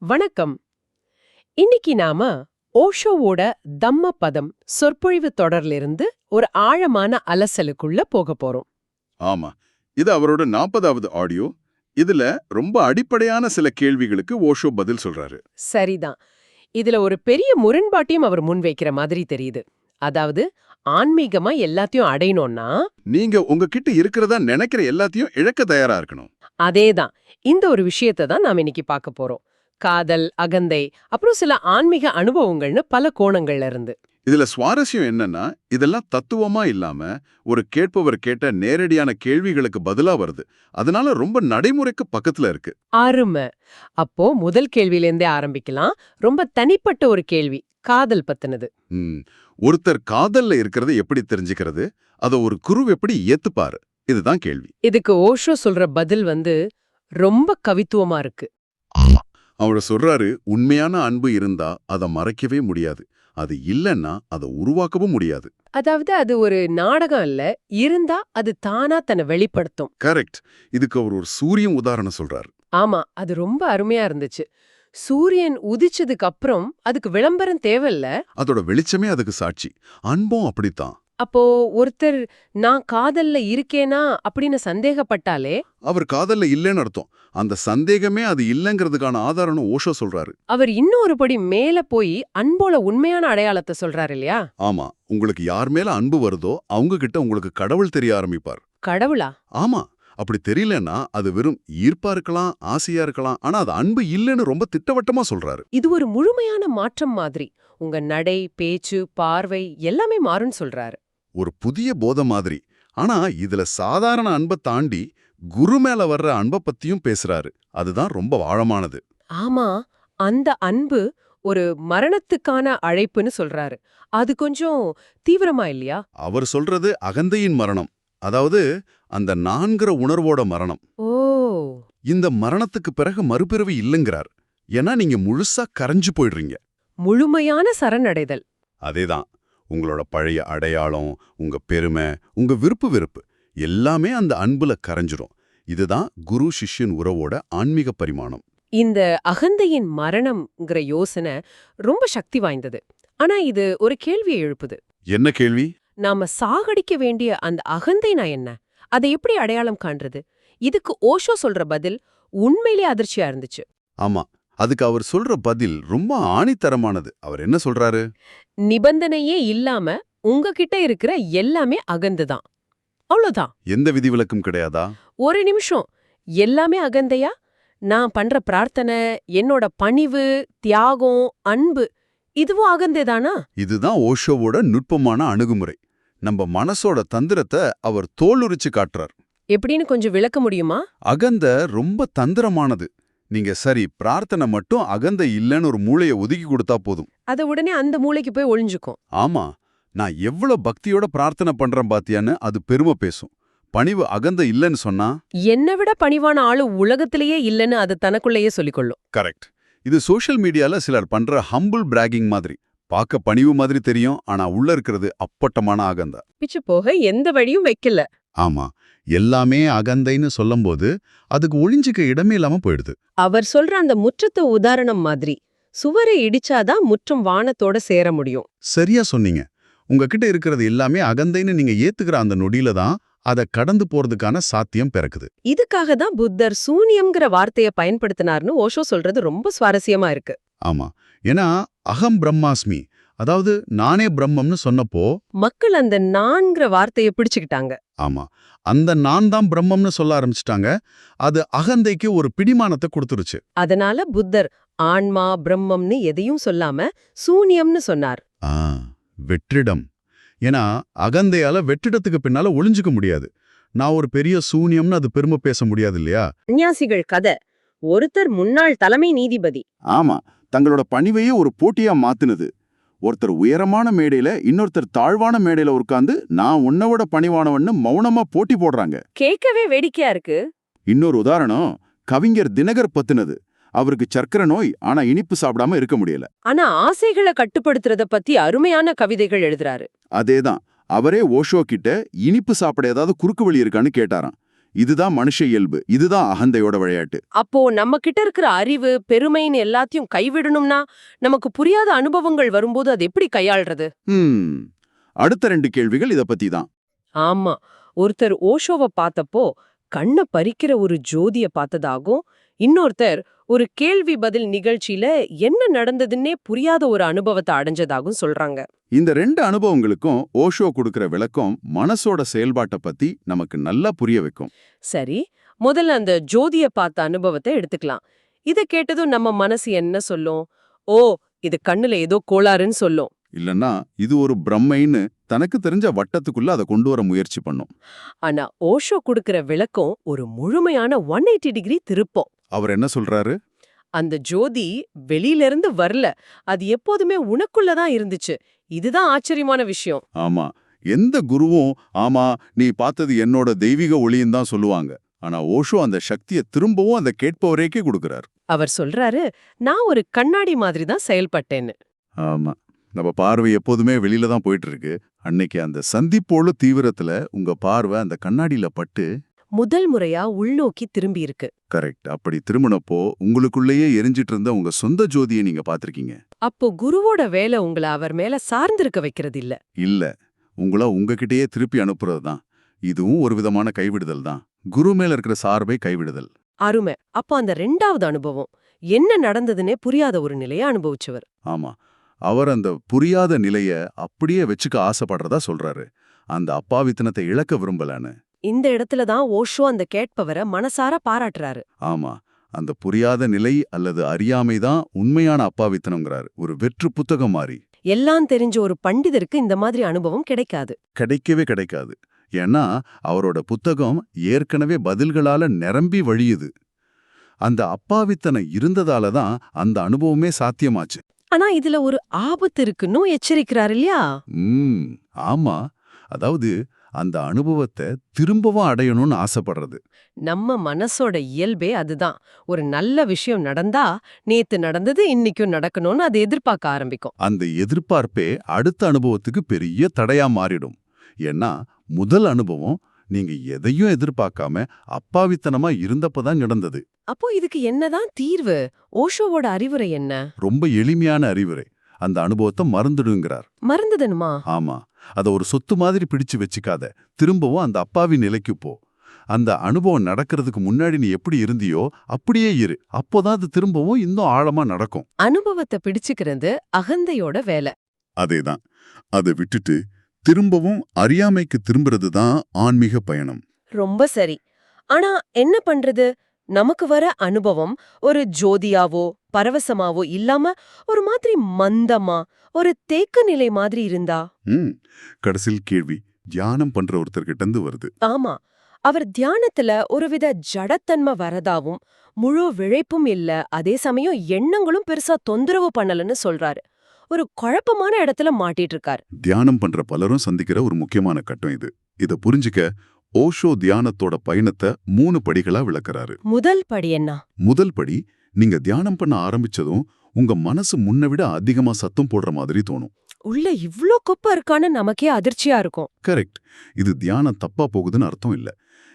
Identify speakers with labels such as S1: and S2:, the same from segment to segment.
S1: வணக்கம். இன்னைக்கு நாம ஓஷோவோட தம்ம பதம் சொற்பொழிவு தொடர்லிருந்து ஒரு ஆழமான அலசலுக்குள்ள போக போறோம்.
S2: ஆமா, இது அவரோட 40வது ஆடியோ. இதுல ரொம்ப அடிப்படையான சில கேள்விகளுக்கு ஓஷோ பதில் சொல்றாரு.
S1: சரிதான். இதுல ஒரு பெரிய முரண்பாட்டையும் அவர் முன்வைக்கிற மாதிரி தெரியுது. அதாவது ஆன்மீகமா எல்லாத்தையும் அடையணும்னா
S2: நீங்க உங்ககிட்ட இருக்கிறதா நினைக்கிற எல்லாத்தையும் இழக்க தயாரா இருக்கணும்.
S1: அதேதான். இந்த ஒரு விஷயத்தை தான் நாம இன்னைக்கு பார்க்க போறோம். காதல், அகந்தை, அப்புறம் சில ஆன்மீக அனுபவங்கள்னு பல கோணங்கள்ல இருந்து.
S2: இதுல சுவாரஸ்யம் என்னன்னா, இதெல்லாம் தத்துவமா இல்லாம ஒரு கேட்பவர் கேட்ட நேரடியான கேள்விகளுக்கு பதிலா வருது. அதனால ரொம்ப நடைமுறைக்கு பக்கத்துல இருக்கு.
S1: அருமை. அப்போ முதல் கேள்வியிலேருந்தே ஆரம்பிக்கலாம். ரொம்ப தனிப்பட்ட ஒரு கேள்வி, காதல் பத்தினது.
S2: ம், ஒருத்தர் காதல்ல இருக்கிறத எப்படி தெரிஞ்சுக்கிறது? அத ஒரு குரு எப்படி ஏத்துப்பாரு? இதுதான் கேள்வி.
S1: இதுக்கு ஓஷோ சொல்ற பதில் ரொம்ப கவித்துவமா இருக்கு.
S2: அவர் சொல்றாரு, உண்மையான அன்பு இருந்தா அதை மறைக்கவே முடியாது. அது இல்லைன்னா அதை உருவாக்கவும் முடியாது.
S1: அதாவது அது ஒரு நாடகம் இல்ல, இருந்தா அது தானா தன்னை வெளிப்படுத்தும்.
S2: கரெக்ட். இதுக்கு அவர் ஒரு சூரியன் உதாரணம் சொல்றாரு.
S1: ஆமா, அது ரொம்ப அருமையா இருந்துச்சு. சூரியன் உதிச்சதுக்கு அப்புறம் அதுக்கு விளம்பரம் தேவையில்ல.
S2: அதோட வெளிச்சமே அதுக்கு சாட்சி. அன்பும் அப்படித்தான்.
S1: அப்போ ஒருத்தர் நான் காதல்ல இருக்கேனா அப்படின்னு சந்தேகப்பட்டாலே
S2: அவர் காதல்ல இல்லைன்னு அர்த்தம். அந்த சந்தேகமே அது இல்லைங்கிறதுக்கான ஆதாரம்னு ஓஷோ சொல்றாரு.
S1: அவர் இன்னும் ஒரு படி மேல போய் அன்போல உண்மையான அடையாளத்தை சொல்றாரு இல்லையா?
S2: ஆமா, உங்களுக்கு யார் மேல அன்பு வருதோ அவங்க கிட்ட உங்களுக்கு கடவுள் தெரிய ஆரம்பிப்பார்.
S1: கடவுளா?
S2: ஆமா, அப்படி தெரியலன்னா அது வெறும் ஈர்ப்பா இருக்கலாம், ஆசையா இருக்கலாம். ஆனா அது அன்பு இல்லைன்னு ரொம்ப திட்டவட்டமா சொல்றாரு.
S1: இது ஒரு முழுமையான மாற்றம் மாதிரி. உங்க நடை, பேச்சு, பார்வை எல்லாமே மாறும்னு சொல்றாரு.
S2: ஒரு புதிய போதை மாதிரி. ஆனா இதுல சாதாரண அன்பை தாண்டி குரு மேல வர்ற அன்பை பத்தியும் பேசுறாரு. அதுதான் ரொம்ப ஆழமானது.
S1: ஆமா, அந்த அன்பு ஒரு மரணத்துக்கான அழைப்புன்னு சொல்றாரு. அது கொஞ்சம் தீவிரமா இல்லையா?
S2: அவர் சொல்றது அகந்தையின் மரணம். அதாவது அந்த நான்கிற உணர்வோட மரணம்.
S1: ஓ,
S2: இந்த மரணத்துக்கு பிறகு மறுபிறவி இல்லைங்கிறார். ஏன்னா நீங்க முழுசா கரைஞ்சு போயிடுறீங்க.
S1: முழுமையான சரணடைதல்.
S2: அதேதான். உங்களோட பழைய அடையாளம், உங்க பெருமை, உங்க விருப்பு வெறுப்பு எல்லாமே அந்த அன்புல கரைஞ்சிரும். இதுதான் குரு சிஷ்யன் உறவோட ஆன்மீக பரிமாணம்.
S1: இந்த அகந்தையின் மரணம்ங்கிற யோசனை ரொம்ப சக்தி வாய்ந்தது. ஆனா இது ஒரு கேள்வியை எழுப்புது.
S2: என்ன கேள்வி?
S1: நாம சாகடிக்க வேண்டிய அந்த அகந்தைனா என்ன? அதை எப்படி அடையாளம் காண்றது? இதுக்கு ஓஷோ சொல்ற பதில் உண்மையிலே அதிர்ச்சியா இருந்துச்சு.
S2: ஆமா, அதுக்கு அவர் சொல்ற பதில் ரொம்ப ஆணித்தரமானது. அவர் என்ன சொல்றாரு?
S1: நிபந்தனையே இல்லாம உங்ககிட்ட இருக்கிற எல்லாமே அகந்துதான். அவ்வளவுதான்.
S2: எந்த விதிவிலக்கும் கிடையாதா?
S1: ஒரு நிமிஷம். எல்லாமே அகந்தையா? நான் பண்ற பிரார்த்தனை, என்னோட பணிவு, தியாகம், அன்பு இதுவும் அகந்தைதானா?
S2: இதுதான் ஓஷோவோட நுட்பமான அணுகுமுறை. நம்ம மனசோட தந்திரத்தை அவர் தோலுரிச்சு காட்டுறார்.
S1: எப்படின்னு கொஞ்சம் விளக்க முடியுமா?
S2: அகந்த ரொம்ப தந்திரமானது. நீங்க சரி பிரார்த்தனை மட்டும் அகந்த இல்லைன்னு ஒரு மூளையை ஒதுக்கி கொடுத்தா போதும்.
S1: அது உடனே அந்த மூளைக்கு போய் ஒளிஞ்சுக்கும்.
S2: ஆமா, நான் எவ்வளவு பக்தியோட பிரார்த்தனை பண்றேன் பாத்தியான்னு அது பெருமை பேசும். பணிவு அகந்த இல்லைன்னு சொன்னா
S1: என்னை விட பணிவான ஆளு உலகத்திலேயே இல்லைன்னு அது தனக்குள்ளேயே சொல்லிக்கொள்ளும்.
S2: கரெக்ட். இது சோஷியல் மீடியால சிலர் பண்ற ஹம்பிள் பிராகிங் மாதிரி. பார்க்க பணிவு மாதிரி தெரியும், ஆனா உள்ள இருக்கிறது அப்பட்டமான அகந்தா.
S1: பிச்சு போக எந்த வழியும் வைக்கல.
S2: ஆமா, எல்லாமே அகந்தைன்னு சொல்லும்போது அதுக்கு ஒளிஞ்சுக்க இடமே இல்லாம போயிடுது.
S1: அவர் சொல்ற அந்த முற்றத்து உதாரணம் மாதிரி சுவரை இடிச்சாதான் முற்றம் வானத்தோட சேர முடியும்.
S2: சரியா சொன்னீங்க. உங்ககிட்ட இருக்கிறது எல்லாமே அகந்தைன்னு நீங்க ஏத்துக்கிற அந்த நொடியில தான் அதை கடந்து போறதுக்கான சாத்தியம் பிறக்குது.
S1: இதுக்காக தான் புத்தர் சூனியம்ங்கிற வார்த்தையை பயன்படுத்தினார்னு ஓஷோ சொல்றது ரொம்ப சுவாரஸ்யமா இருக்கு.
S2: ஆமா, ஏன்னா அகம் பிரம்மாஸ்மி, அதாவது நானே பிரம்மம்னு சொன்னப்போ
S1: மக்கள் அந்த நான்கிற வார்த்தையை பிடிச்சுக்கிட்டாங்க.
S2: ஆமா, அந்த நான் தான் பிரம்மம்னு சொல்ல ஆரம்பிச்சிட்டாங்க. அது அகந்தைக்கு ஒரு பிடிமானத்தை கொடுத்துருச்சு.
S1: அதனால புத்தர் ஆன்மா பிரம்மம்னு எதையும் சொல்லாம சூனியம்னு சொன்னார்.
S2: வெற்றிடம். ஏன்னா அகந்தையால வெற்றிடத்துக்கு பின்னால ஒளிஞ்சுக்க முடியாது. நான் ஒரு பெரிய சூனியம்னு அது பெருமை பேச முடியாது இல்லையா?
S1: சன்னியாசிகள் கதை. ஒருத்தர் முன்னாள் தலைமை நீதிபதி.
S2: ஆமா, தங்களோட பணிவையே ஒரு போட்டியா மாத்துனது. ஒருத்தர் உயரமான மேடையில இன்னொருத்தர் தாழ்வான மேடையில உட்கார்ந்து நான் உன்னோட பணிவானவன்னு மௌனமா போட்டி போடுறாங்க.
S1: கேட்கவே வேடிக்கையா இருக்கு.
S2: இன்னொரு உதாரணம் கவிஞர் தினகர் பத்தினது. அவருக்கு சர்க்கரை நோய், ஆனா இனிப்பு சாப்பிடாம இருக்க முடியல.
S1: ஆனா ஆசைகளை கட்டுப்படுத்துறத பத்தி அருமையான கவிதைகள் எழுதுறாரு.
S2: அதேதான். அவரே ஓஷோ கிட்ட இனிப்பு சாப்பிட ஏதாவது குறுக்கு வழி இருக்கான்னு கேட்டாராம். இதுதான் மனுஷ இயல்பு, இதுதான் அகந்தையோட விளையாட்டு.
S1: அப்போ நம்ம கிட்ட இருக்கிற அறிவு பெருமைன்னு எல்லாத்தையும் கைவிடணும்னா நமக்கு புரியாத அனுபவங்கள் வரும்போது அது எப்படி கையாள்றது?
S2: அடுத்த 2 கேள்விகள் இத பத்தி தான்.
S1: ஆமா, ஒருத்தர் ஓஷோவை பார்த்தப்போ கண்ண பறிக்கிற ஒரு ஜோதிய பார்த்ததாகும், இன்னொருத்தர் ஒரு கேள்வி பதில் நிகழ்ச்சியில என்ன நடந்ததுன்னே புரியாத ஒரு அனுபவத்தை அடைஞ்சதாகும் சொல்றாங்க.
S2: இந்த 2 அனுபவங்களுக்கும் ஓஷோ கொடுக்கிற விளக்கம் மனசோட செயல்பாட்டை பத்தி நமக்கு நல்லா புரிய வைக்கும்.
S1: சரி, முதல்ல அந்த ஜோதிய பார்த்த அனுபவத்தை எடுத்துக்கலாம். இத கேட்டதும் நம்ம மனசு என்ன சொல்லும்? ஓ, இது கண்ணுல ஏதோ கோளாறுன்னு சொல்லும்.
S2: இல்லன்னா இது ஒரு பிரம்மைன்னு தனக்கு தெரிஞ்ச வட்டத்துக்குள்ள அதை கொண்டு வர முயற்சி பண்ணும்.
S1: ஆனா ஓஷோ கொடுக்கிற விளக்கம் ஒரு முழுமையான 180 டிகிரி திருப்பம்.
S2: அவர் என்ன சொல்றாரு?
S1: அந்த ஜோதி வெளியில இருந்து வரல, அது எப்போதுமே உனக்குள்ளதான் இருந்துச்சு. இதுதான் ஆச்சரியமான விஷயம்.
S2: ஆமா, எந்த குருவும் ஆமா நீ பார்த்தது என்னோட தெய்வீக ஒளின்னு தான் சொல்லுவாங்க. ஆனா ஓஷோ அந்த சக்தியை திரும்பவும் அந்த கேட்பவரேக்கே கொடுக்கறார்.
S1: அவர் சொல்றாரு, நான் ஒரு கண்ணாடி மாதிரி தான் செயல்பட்டேன்னு.
S2: ஆமா, நம்ம பார்வை எப்போதுமே வெளியில தான் போயிட்டு இருக்கு. அன்னைக்கு அந்த சந்திப்போல தீவிரத்துல உங்க பார்வை அந்த கண்ணாடியில பட்டு
S1: முதல் முறையா உள்நோக்கி திரும்பி இருக்கு.
S2: கரெக்ட். அப்படி திரும்பினப்போ உங்களுக்குள்ளேயே எரிஞ்சிட்டு இருந்த உங்க சொந்த ஜோதியை நீங்க பாத்திருக்கீங்க.
S1: அப்போ குருவோட வேலை உங்களை அவர் மேல சார்ந்திருக்க வைக்கிறது இல்ல.
S2: இல்ல, உங்கள உங்ககிட்டயே திருப்பி அனுப்புறது தான். இதுவும் ஒரு விதமான கைவிடுதல் தான். குரு மேல இருக்கிற சார்பை கைவிடுதல்.
S1: அருமை. அப்போ அந்த 2வது அனுபவம் என்ன நடந்ததுன்னே புரியாத ஒரு நிலைய அனுபவிச்சவர்.
S2: ஆமா, அவர் அந்த புரியாத நிலைய அப்படியே வச்சுக்க ஆசைப்படுறதா சொல்றாரு. அந்த அப்பாவித்தனத்தை இழக்க விரும்பலன்னு.
S1: இந்த இடத்துல தான் ஓஷோ அந்த கேட்பவரை மனசார பாராட்டுறாரு.
S2: ஆமா, அந்த புரியாத நிலை அல்லது அறியாமை தான் உண்மையான அப்பாவித்தனம்ங்கிறாரு. ஒரு வெற்று புத்தகம் மாதிரி.
S1: எல்லாம் தெரிஞ்ச ஒரு பண்டிதருக்கு இந்த மாதிரி அனுபவம் கிடைக்காது.
S2: கிடைக்கவே கிடைக்காது. ஏன்னா அவரோட புத்தகம் ஏற்கனவே பதில்களால நிரம்பி வழியுது. அந்த அப்பாவித்தனம் இருந்ததால தான் அந்த அனுபவமே சாத்தியமாச்சு.
S1: ஆனா இதுல ஒரு ஆபத்து இருக்குன்னு எச்சரிக்கிறாரு இல்லையா?
S2: ஆமா, அதாவது அந்த அனுபவத்தை திரும்பவும் அடையணும்னு ஆசைப்படுறது.
S1: நம்ம மனசோட இயல்பே அதுதான். ஒரு நல்ல விஷயம் நடந்தா நேத்து நடந்தது இன்னைக்கும் நடக்கணும்னு அது எதிர்பார்க்க ஆரம்பிக்கும்.
S2: அந்த எதிர்பார்ப்பே அடுத்த அனுபவத்துக்கு பெரிய தடையா மாறிடும். ஏன்னா முதல் அனுபவம் நீங்க எதையும் எதிர்பார்க்காம அப்பாவித்தனமா இருந்தப்பதான் நடந்தது.
S1: அப்போ இதுக்கு என்னதான் தீர்வு? ஓஷோவோட அறிவுரை என்ன?
S2: ரொம்ப எளிமையான அறிவுரை. அந்த அனுபவத்தை மறந்துடுங்கிறார்.
S1: மறந்துடணுமா?
S2: ஆமா, அத ஒரு சொத்து மாதிரி பிடிச்சு வச்சுக்காத. திரும்பவும் அந்த அப்பாவி நிலைக்கு போ. அந்த அனுபவம் நடக்கிறதுக்கு முன்னாடி நீ எப்படி இருந்தியோ அப்படியே இரு. அப்போதான் அது திரும்பவும் இன்னும் ஆழமா நடக்கும்.
S1: அனுபவத்தை பிடிச்சுக்கிறது அகந்தையோட வேலை.
S2: அதேதான். அதை விட்டுட்டு திரும்பவும் அறியாமைக்கு திரும்புறது தான் ஆன்மீக பயணம்.
S1: ரொம்ப சரி. ஆனா என்ன பண்றது? நமக்கு வர அனுபவம் ஒரு ஜோதியாவோ பரவசமாவோ இல்லாம ஒரு மாதிரி மந்தமா ஒரு தேக்க நிலை மாதிரி இருந்தா?
S2: கடைசியில் கேள்வி தியானம் பண்ற ஒருத்தர்கிட்ட இருந்து வருது.
S1: ஆமா, அவர் தியானத்துல ஒருவித ஜடத்தன்மை வரதாவும் முழு விழைப்பும் இல்ல, அதே சமயம் எண்ணங்களும் பெருசா தொந்தரவு பண்ணலன்னு சொல்றாரு. ஒரு குழப்பமான இடத்துல மாட்டிட்டு இருக்காரு.
S2: தியானம் பண்ற பலரும் சந்திக்கிற ஒரு முக்கியமான கட்டம் இது. இத புரிஞ்சுக்க ஓஷோ தியானத்தோட பயணத்தை 3 படிகளா விளக்குறாரு.
S1: முதல் படி என்ன?
S2: முதல் படி, நீங்க தியானம் பண்ண ஆரம்பிச்சதும் உங்க மனசு முன்ன விட அதிகமா சத்தம் போடுற மாதிரி தோணும்.
S1: உள்ள இவ்ளோ குப்பை இருக்கான்னு நமக்கே அதிர்ச்சியா இருக்கும்.
S2: கரெக்ட். இது தியானம் தப்பா போகுதுன்னு அர்த்தம் இல்ல.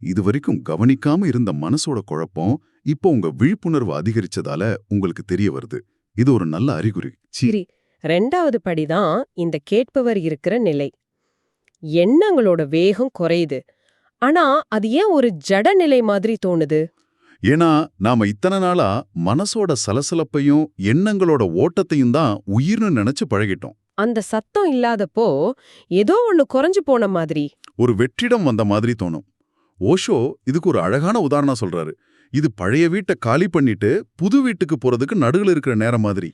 S2: இது வரைக்கும் கவனிக்காம இருந்த மனசோட குழப்பம் இப்போ உங்க விழிப்புணர்வு அதிகரிச்சதால உங்களுக்கு தெரிய வருது. இது ஒரு நல்ல அறிகுறி.
S1: சரி, 2வது படிதான் இந்த கேட்பவர் இருக்கிற நிலை. எண்ணங்களோட வேகம் குறையுது. ஆனா அது ஏன் ஒரு ஜட நிலை மாதிரி தோணுது?
S2: ஏன்னா நாம இத்தனை நாளா மனசோட சலசலப்பையும் எண்ணங்களோட ஓட்டத்தையும் தான் உயிர்னு நினைச்சு பழகிட்டோம்.
S1: அந்த சத்தம் இல்லாதப்போ ஏதோ ஒண்ணு குறைஞ்சு போன மாதிரி,
S2: ஒரு வெற்றிடம் வந்த மாதிரி தோணும். ஓஷோ இதுக்கு ஒரு அழகான உதாரணம் சொல்றாரு. இது பழைய வீட்டை காலி பண்ணிட்டு புது வீட்டுக்கு போறதுக்கு நடுவுல இருக்கிற நேரம் மாதிரி.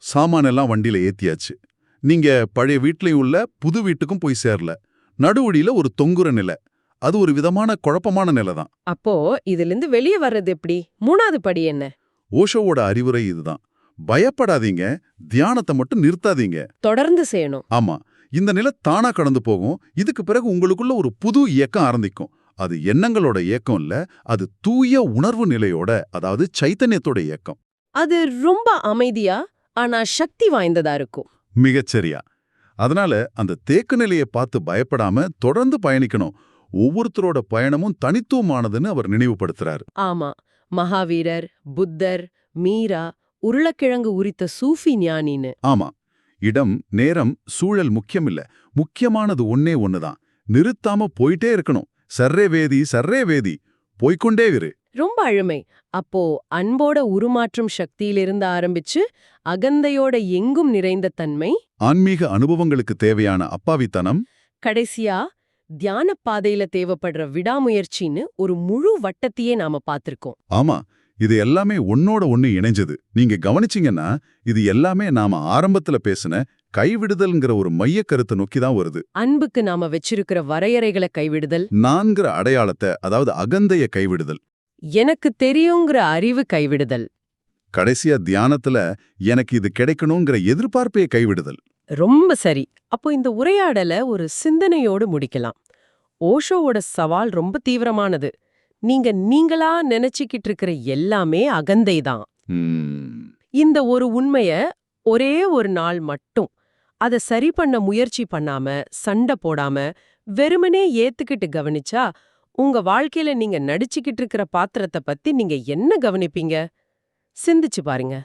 S2: சாமானெல்லாம் வண்டியில ஏத்தியாச்சு. நீங்க பழைய வீட்லயும் உள்ள புது வீட்டுக்கும் போய் சேரல. நடுவழியில ஒரு தொங்குற நிலை. அது ஒரு விதமான குழப்பமான நிலை தான்.
S1: அப்போ இதுல இருந்து வெளியே வர்றது எப்படி? 3வது படி என்ன?
S2: ஓஷோவோட அறிவுரை இதுதான். பயப்படாதீங்க, தியானத்தை மட்டும் நிறுத்தாதீங்க,
S1: தொடர்ந்து செய்யணும்.
S2: ஆமா, இந்த நிலை தானா கடந்து போகும். இதுக்கு பிறகு உங்களுக்குள்ள ஒரு புது இயக்கம் ஆரம்பிக்கும். அது எண்ணங்களோட இயக்கம் இல்ல, அது தூய உணர்வு நிலையோட, அதாவது சைத்தன்யத்தோட இயக்கம்.
S1: அது ரொம்ப அமைதியா ஆனா சக்தி வாய்ந்ததா இருக்கும்.
S2: மிகச்சரியா. அதனால அந்த தேக்க நிலையை பார்த்து பயப்படாம தொடர்ந்து பயணிக்கணும். ஒவ்வொருத்தரோட பயணமும் தனித்துவமானதுன்னு அவர் நினைவுபடுத்துறாரு.
S1: ஆமா, மகாவீரர், புத்தர், மீரா, உருளைக்கிழங்கு உரித்த சூஃபி ஞானின்னு.
S2: ஆமா, இடம், நேரம், சூழல் முக்கியமில்ல. முக்கியமானது ஒன்னே ஒண்ணுதான். நிறுத்தாம போயிட்டே இருக்கணும். சர்ரே வேதி, சர்ரே வேதி, போய்க்கொண்டே இரு.
S1: ரொம்ப அழுமை. அப்போ அன்போட உருமாற்றும் சக்தியிலிருந்து ஆரம்பிச்சு அகந்தையோட எங்கும் நிறைந்த தன்மை,
S2: ஆன்மீக அனுபவங்களுக்கு தேவையான அப்பாவித்தனம்,
S1: கடைசியா தியான பாதையில தேவைப்படுற விடாமுயற்சின்னு ஒரு முழு வட்டத்தையே நாம பார்த்திருக்கோம்.
S2: ஆமா, இது எல்லாமே ஒன்னோட ஒண்ணு இணைஞ்சது. நீங்க கவனிச்சீங்கன்னா இது எல்லாமே நாம ஆரம்பத்துல பேசின கைவிடுதல்ங்கிற ஒரு மையக் கருத்தை நோக்கி தான் வருது.
S1: அன்புக்கு நாம வச்சிருக்கிற வரையறைகளை கைவிடுதல்,
S2: நான்கிற அடையாளத்தை, அதாவது அகந்தைய கைவிடுதல்,
S1: எனக்கு தெரியுங்கிற அறிவு கைவிடுதல்,
S2: கடைசியா தியானத்துல எனக்கு இது கிடைக்கணுங்கிற எதிர்பார்ப்பைய கைவிடுதல்.
S1: ரொம்ப சரி. அப்போ இந்த உரையாடல ஒரு சிந்தனையோடு முடிக்கலாம். ஓஷோவோட சவால் ரொம்ப தீவிரமானது. நீங்களா நினைச்சுக்கிட்டு இருக்கிற எல்லாமே அகந்தைதான். இந்த ஒரு உண்மைய ஒரே ஒரு நாள் மட்டும் அத சரி பண்ண முயற்சி பண்ணாம, சண்டை போடாம, வெறுமனே ஏத்துக்கிட்டு கவனிச்சா, உங்க வாழ்க்கையில நீங்க நடிச்சுக்கிட்டு இருக்கிற பாத்திரத்தை பத்தி நீங்க என்ன கவனிப்பீங்க? சிந்திச்சு பாருங்க.